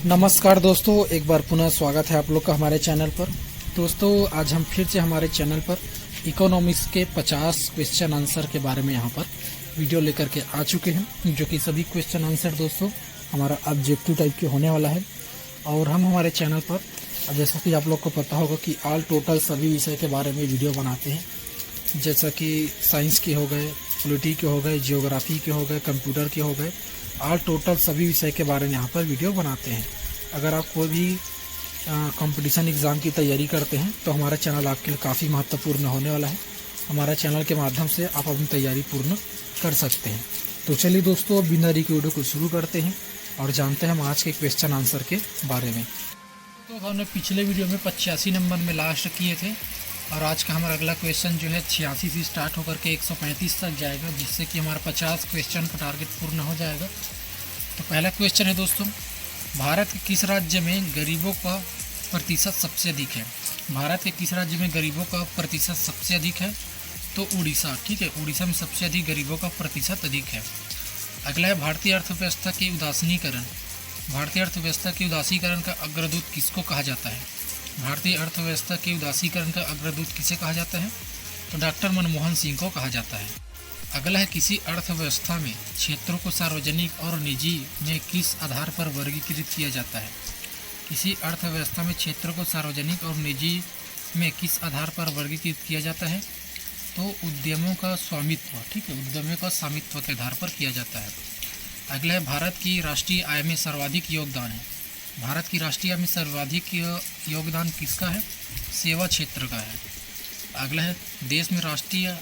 नमस्कार दोस्तों, एक बार पुनः स्वागत है आप लोग का हमारे चैनल पर। दोस्तों, आज हम फिर से हमारे चैनल पर इकोनॉमिक्स के 50 क्वेश्चन आंसर के बारे में यहाँ पर वीडियो लेकर के आ चुके हैं, जो कि सभी क्वेश्चन आंसर दोस्तों हमारा ऑब्जेक्टिव टाइप के होने वाला है। और हम हमारे चैनल पर, जैसा कि आप लोग को पता होगा कि ऑल टोटल सभी विषय के बारे में वीडियो बनाते हैं, जैसा कि साइंस के हो गए, पॉलिटी के हो गए, जियोग्राफी के हो गए, कंप्यूटर के हो गए, ऑल टोटल सभी विषय के बारे में यहाँ पर वीडियो बनाते हैं। अगर आप कोई भी कंपटीशन एग्ज़ाम की तैयारी करते हैं तो हमारा चैनल आपके लिए काफ़ी महत्वपूर्ण होने वाला है। हमारा चैनल के माध्यम से आप अपनी तैयारी पूर्ण कर सकते हैं। तो चलिए दोस्तों, बिना देरी के वीडियो को शुरू करते हैं और जानते हैं हम आज के क्वेश्चन आंसर के बारे में। तो हमने पिछले वीडियो में 85 नंबर में लास्ट किए थे और आज का हमारा अगला क्वेश्चन जो है 86 से स्टार्ट होकर के 135 तक जाएगा, जिससे कि हमारा 50 क्वेश्चन का टारगेट पूर्ण हो जाएगा। तो पहला क्वेश्चन है दोस्तों, भारत के किस राज्य में गरीबों का प्रतिशत सबसे अधिक है? भारत के किस राज्य में गरीबों का प्रतिशत सबसे अधिक है? तो उड़ीसा। ठीक है, उड़ीसा में सबसे अधिक गरीबों का प्रतिशत अधिक है। अगला है, भारतीय अर्थव्यवस्था के उदासीनीकरण। भारतीय अर्थव्यवस्था के उदासीकरण का अग्रदूत किसको कहा जाता है? भारतीय अर्थव्यवस्था के उदासीकरण का अग्रदूत किसे कहा जाता है? तो डॉक्टर मनमोहन सिंह को कहा जाता है। अगला है, किसी अर्थव्यवस्था में क्षेत्रों को सार्वजनिक और निजी में किस आधार पर वर्गीकृत किया जाता है? किसी अर्थव्यवस्था में क्षेत्रों को सार्वजनिक और निजी में किस आधार पर वर्गीकृत किया जाता है? तो उद्यमों का स्वामित्व। ठीक है, उद्यमों का स्वामित्व के आधार पर किया जाता है। अगला है, भारत की राष्ट्रीय आय में सर्वाधिक योगदान है। भारत की राष्ट्रीय आय में सर्वाधिक योगदान किसका है? सेवा क्षेत्र का है। अगला है, देश में राष्ट्रीय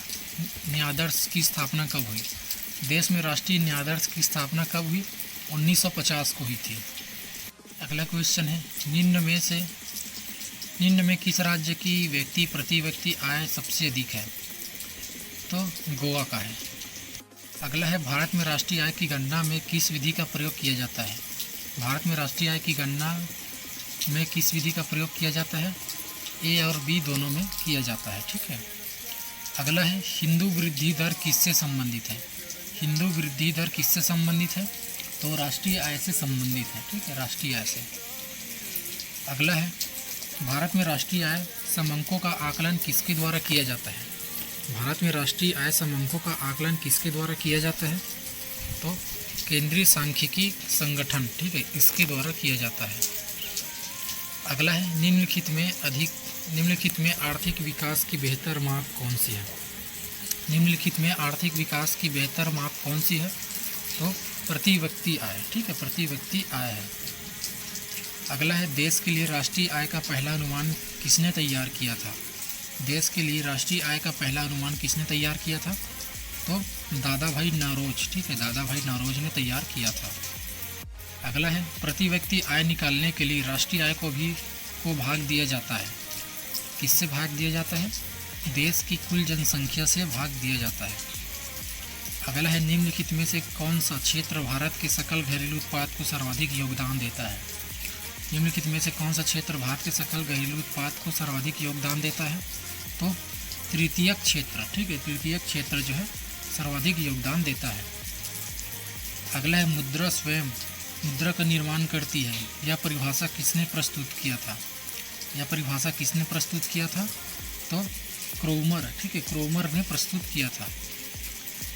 न्यायाधीश की स्थापना कब हुई? देश में राष्ट्रीय न्यायाधीश की स्थापना कब हुई? 1950 को हुई थी। अगला क्वेश्चन है, निम्न में किस राज्य की प्रति व्यक्ति आय सबसे अधिक है? तो गोवा का है। अगला है, भारत में राष्ट्रीय आय की गणना में किस विधि का प्रयोग किया जाता है? भारत में राष्ट्रीय आय की गणना में किस विधि का प्रयोग किया जाता है? ए और बी दोनों में किया जाता है। ठीक है। अगला है, हिंदू वृद्धि दर किससे संबंधित है? हिंदू वृद्धि दर किससे संबंधित है? तो राष्ट्रीय आय से संबंधित है। ठीक है, राष्ट्रीय आय से। अगला है, भारत में राष्ट्रीय आय समंकों का आकलन किसके द्वारा किया जाता है? भारत में राष्ट्रीय आय समंकों का आकलन किसके द्वारा किया जाता है? तो केंद्रीय सांख्यिकी संगठन, ठीक है, इसके द्वारा किया जाता है। अगला है, निम्नलिखित में आर्थिक विकास की बेहतर माप कौन सी है? निम्नलिखित में आर्थिक विकास की बेहतर माप कौन सी है? तो प्रति व्यक्ति आय। ठीक है, प्रति व्यक्ति आय है। अगला है, देश के लिए राष्ट्रीय आय का पहला अनुमान किसने तैयार किया था? देश के लिए राष्ट्रीय आय का पहला अनुमान किसने तैयार किया था? तो दादा भाई नौरोज। ठीक है, दादा भाई नौरोज ने तैयार किया था। अगला है, प्रति व्यक्ति आय निकालने के लिए राष्ट्रीय आय को भाग दिया जाता है। किससे भाग दिया जाता है? देश की कुल जनसंख्या से भाग दिया जाता है। अगला है, निम्नलिखित में से कौन सा क्षेत्र भारत के सकल घरेलू उत्पाद को सर्वाधिक योगदान देता है? निम्नलिखित में से कौन सा क्षेत्र भारत के सकल घरेलू उत्पाद को सर्वाधिक योगदान देता है? तो तृतीयक क्षेत्र। ठीक है, तृतीयक क्षेत्र जो है सर्वाधिक योगदान देता है। अगला है, मुद्रा स्वयं मुद्रा का निर्माण करती है। यह परिभाषा किसने प्रस्तुत किया था? यह परिभाषा किसने प्रस्तुत किया था? तो क्रोमर। ठीक है, क्रोमर ने प्रस्तुत किया था।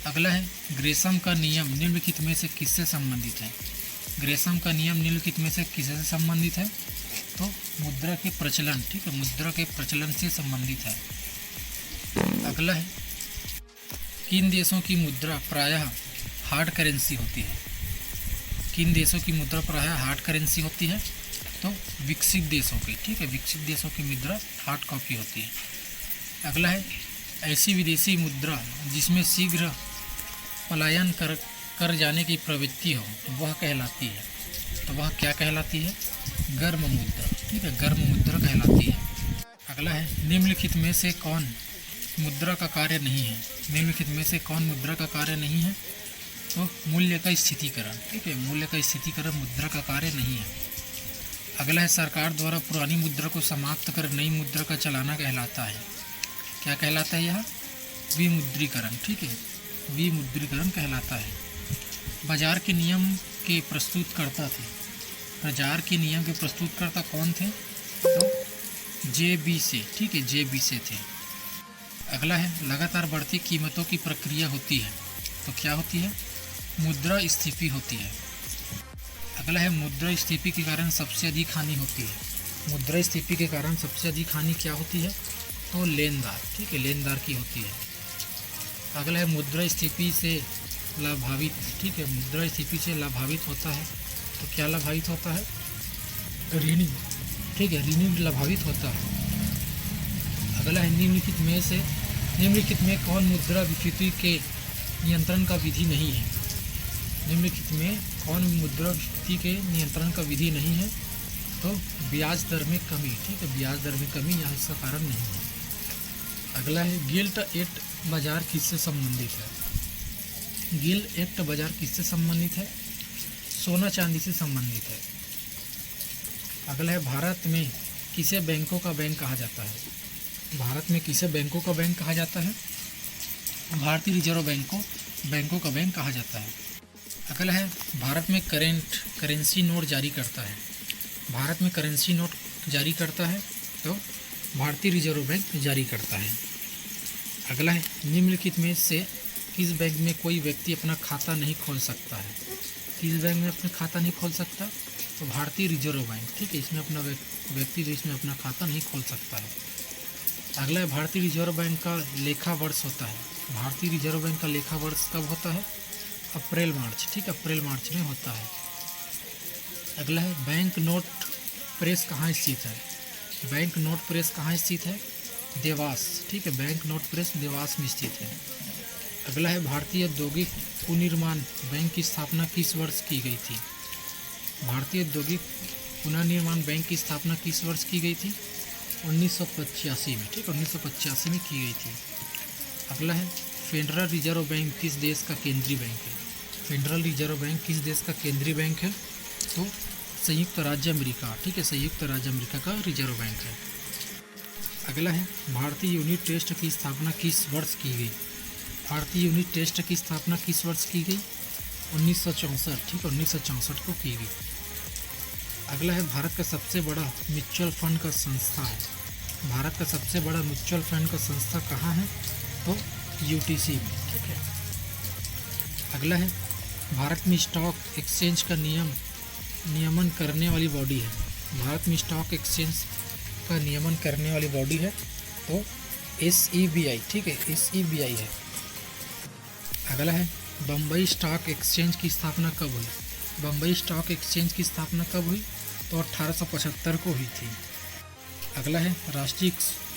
अगला है, ग्रेसम का नियम निम्नलिखित में से किससे संबंधित है? ग्रेसम का नियम निम्नलिखित में से किससे संबंधित है? तो मुद्रा के प्रचलन। ठीक है, मुद्रा के प्रचलन से संबंधित है। अगला है, किन देशों की मुद्रा प्रायः हार्ड करेंसी होती है? किन देशों की मुद्रा प्रायः हार्ड करेंसी होती है? तो विकसित देशों की। ठीक है, विकसित देशों की मुद्रा हार्ड कॉपी होती है। अगला है, ऐसी विदेशी मुद्रा जिसमें शीघ्र पलायन कर जाने की प्रवृत्ति हो वह कहलाती है। तो वह क्या कहलाती है? गर्म मुद्रा। ठीक है, गर्म मुद्रा कहलाती है। अगला है, निम्नलिखित में से कौन मुद्रा का कार्य नहीं है? निम्नलिखित में से कौन मुद्रा का कार्य नहीं है? तो मूल्य का स्थितीकरण। ठीक है, मूल्य का स्थितीकरण मुद्रा का कार्य नहीं है। अगला है, सरकार द्वारा पुरानी मुद्रा को समाप्त कर नई मुद्रा का चलाना कहलाता है। क्या कहलाता है? यह विमुद्रीकरण। ठीक है, विमुद्रीकरण कहलाता है। बाजार के नियम के प्रस्तुतकर्ता थे। प्रचार के नियम के प्रस्तुतकर्ता कौन थे? तो JB से, ठीक है, JB से थे। अगला है लगातार बढ़ती कीमतों की प्रक्रिया होती है, तो क्या होती है? मुद्रास्फीति होती है। अगला है मुद्रास्फीति के कारण सबसे अधिक हानि होती है। मुद्रास्फीति के कारण सबसे अधिक हानि क्या होती है? तो लेनदार, ठीक है, लेनदार की होती है। अगला है मुद्रास्फीति से लाभान्वित, ठीक है, मुद्रास्फीति से लाभान्वित होता है, तो क्या लाभान्वित होता है? ऋणी, ठीक है, ऋणी लाभान्वित होता है। अगला है निम्नलिखित में कौन मुद्रास्फीति के नियंत्रण का विधि नहीं है? निम्नलिखित में कौन मुद्रास्फीति के नियंत्रण का विधि नहीं है? तो ब्याज दर में कमी, ठीक है, ब्याज दर में कमी यहाँ इसका कारण नहीं है। अगला है गिल्ट एक्ट बाजार किससे संबंधित है? गिल्ट एक्ट बाजार किससे संबंधित है? सोना चांदी से संबंधित है। अगला है भारत में किसे बैंकों का बैंक कहा जाता है? भारत में किसे बैंकों का बैंक कहा जाता है? भारतीय रिजर्व बैंक को बैंकों का बैंक कहा जाता है। अगला है भारत में करेंसी नोट जारी करता है। भारत में करेंसी नोट जारी करता है तो भारतीय रिजर्व बैंक जारी करता है। अगला है निम्नलिखित में से किस बैंक में कोई व्यक्ति अपना खाता नहीं खोल सकता है? किस बैंक में अपना खाता नहीं खोल सकता? तो भारतीय रिजर्व बैंक, ठीक है, इसमें अपना व्यक्ति इसमें अपना खाता नहीं खोल सकता है। अगला है भारतीय रिजर्व बैंक का लेखा वर्ष होता है। भारतीय रिजर्व बैंक का लेखा वर्ष कब होता है? अप्रैल मार्च, ठीक है, अप्रैल मार्च में होता है। अगला है बैंक नोट प्रेस कहाँ स्थित है? बैंक नोट प्रेस कहाँ स्थित है? देवास, ठीक है, बैंक नोट प्रेस देवास में स्थित है। अगला है भारतीय औद्योगिक पुनर्निर्माण बैंक की स्थापना किस वर्ष की गई थी? भारतीय औद्योगिक पुनर्निर्माण बैंक की स्थापना किस वर्ष की गई थी? 1985 में, ठीक, 1985 में की गई थी। अगला है फेडरल रिजर्व बैंक किस देश का केंद्रीय बैंक है? फेडरल रिजर्व बैंक किस देश का केंद्रीय बैंक है? तो संयुक्त राज्य अमेरिका, ठीक है, संयुक्त राज्य अमेरिका का रिजर्व बैंक है। अगला है भारतीय यूनिट टेस्ट की स्थापना किस वर्ष की गई? भारतीय यूनिट टेस्ट की स्थापना किस वर्ष की गई? 1964, ठीक है, 1964 को की गई। अगला है भारत का सबसे बड़ा म्यूचुअल फंड का संस्था है। भारत का सबसे बड़ा म्यूचुअल फंड का संस्था कहाँ है? तो UTC में, ठीक है। अगला है भारत में स्टॉक एक्सचेंज का नियमन करने वाली बॉडी है। भारत में स्टॉक एक्सचेंज का नियमन करने वाली बॉडी है तो SEBI, ठीक है, SEBI है। अगला है बम्बई स्टॉक एक्सचेंज की स्थापना कब हुई? बम्बई स्टॉक एक्सचेंज की स्थापना कब हुई? तो 1875 को हुई थी। अगला है राष्ट्रीय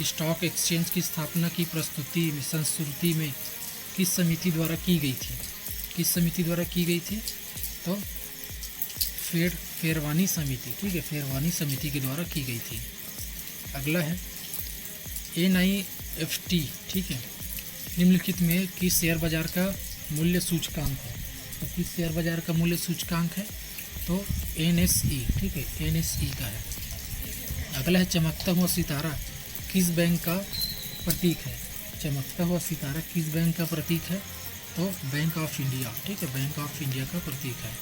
स्टॉक एक्सचेंज की स्थापना की संस्तुति में किस समिति द्वारा की गई थी? किस समिति द्वारा की गई थी? तो फेरवानी समिति, ठीक है, फेरवानी समिति के द्वारा की गई थी। अगला है NIFT, ठीक है, निम्नलिखित में किस शेयर बाजार का मूल्य सूचकांक है? तो किस शेयर बाजार का मूल्य सूचकांक है? तो NSE, ठीक है, NSE का है। अगला है चमकता हुआ सितारा किस बैंक का प्रतीक है? चमकता हुआ सितारा किस बैंक का प्रतीक है? तो बैंक ऑफ इंडिया, ठीक है, बैंक ऑफ इंडिया का प्रतीक है।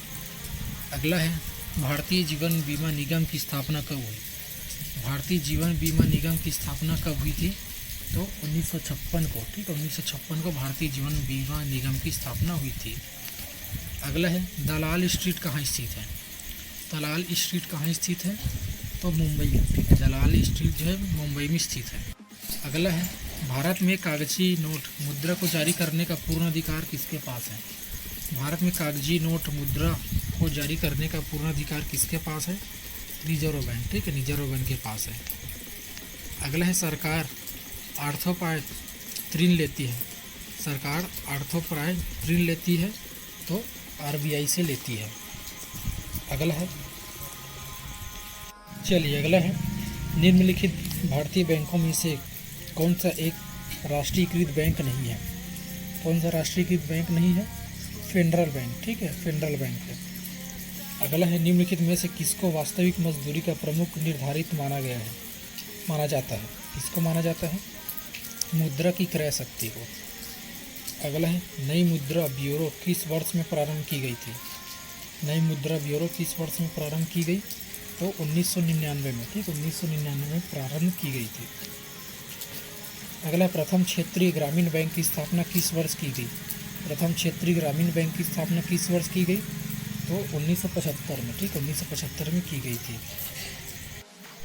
अगला है भारतीय जीवन बीमा निगम की स्थापना कब हुई? भारतीय जीवन बीमा निगम की स्थापना कब हुई थी? तो 1956 को, ठीक है, 1956 को भारतीय जीवन बीमा निगम की स्थापना हुई थी। अगला है दलाल स्ट्रीट कहाँ स्थित है? दलाल स्ट्रीट कहाँ स्थित है? तो मुंबई में, ठीक है, दलाल स्ट्रीट जो है मुंबई में स्थित है। अगला है भारत में कागजी नोट मुद्रा को जारी करने का पूर्ण अधिकार किसके पास है? भारत में कागजी नोट मुद्रा को जारी करने का पूर्ण अधिकार किसके पास है? रिजर्व बैंक, ठीक है, रिजर्व बैंक के पास है। अगला है सरकार अर्थोपाय ऋण लेती है। सरकार अर्थोपाय ऋण लेती है तो RBI से लेती है। अगला है निम्नलिखित भारतीय बैंकों में से कौन सा एक राष्ट्रीयकृत बैंक नहीं है? कौन सा राष्ट्रीयकृत बैंक नहीं है? फेडरल बैंक, ठीक है, फेडरल बैंक है। अगला है निम्नलिखित में से किसको वास्तविक मजदूरी का प्रमुख निर्धारित माना जाता है? किसको माना जाता है? मुद्रा की क्रय शक्ति को। अगला है नई मुद्रा ब्यूरो किस वर्ष में प्रारंभ की गई थी? नई मुद्रा ब्यूरो किस वर्ष में प्रारंभ की गई? तो 1999 में, ठीक, 1999 में प्रारंभ की गई थी। अगला, प्रथम क्षेत्रीय ग्रामीण बैंक की स्थापना किस वर्ष की गई? प्रथम क्षेत्रीय ग्रामीण बैंक की स्थापना किस वर्ष की गई? तो 1975 में, ठीक, 1975 में की गई थी।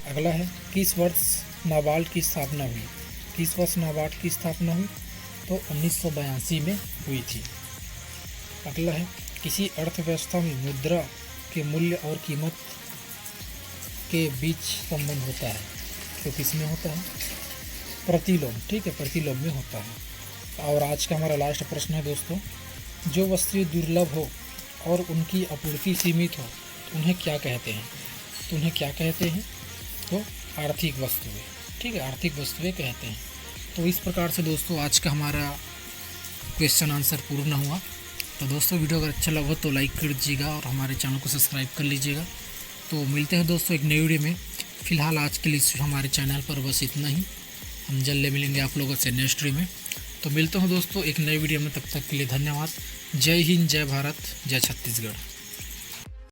अगला है, किस वर्ष नाबार्ड की स्थापना हुई? किस वर्ष नाबार्ड की स्थापना हुई? तो 1982 में हुई थी। अगला है, किसी अर्थव्यवस्था में मुद्रा के मूल्य और कीमत के बीच संबंध होता है, तो किसमें होता है? प्रतिलोम, ठीक है, प्रतिलोम में होता है। और आज का हमारा लास्ट प्रश्न है दोस्तों, जो वस्तुएं दुर्लभ हो और उनकी आपूर्ति सीमित हो तो उन्हें क्या कहते हैं? तो उन्हें क्या कहते हैं? तो आर्थिक वस्तुएं, ठीक है, आर्थिक वस्तुएं कहते हैं। तो इस प्रकार से दोस्तों आज का हमारा क्वेश्चन आंसर पूर्ण हुआ। तो दोस्तों वीडियो अगर अच्छा लगा तो लाइक कर दीजिएगा और हमारे चैनल को सब्सक्राइब कर लीजिएगा। तो मिलते हैं दोस्तों एक नई वीडियो में। फ़िलहाल आज के लिए हमारे चैनल पर बस इतना ही। हम जल्द मिलेंगे आप लोगों से नेक्स्ट वीडियो में। तो मिलते हैं दोस्तों एक नई वीडियो में, तब तक के लिए धन्यवाद। जय हिंद, जय भारत, जय छत्तीसगढ़।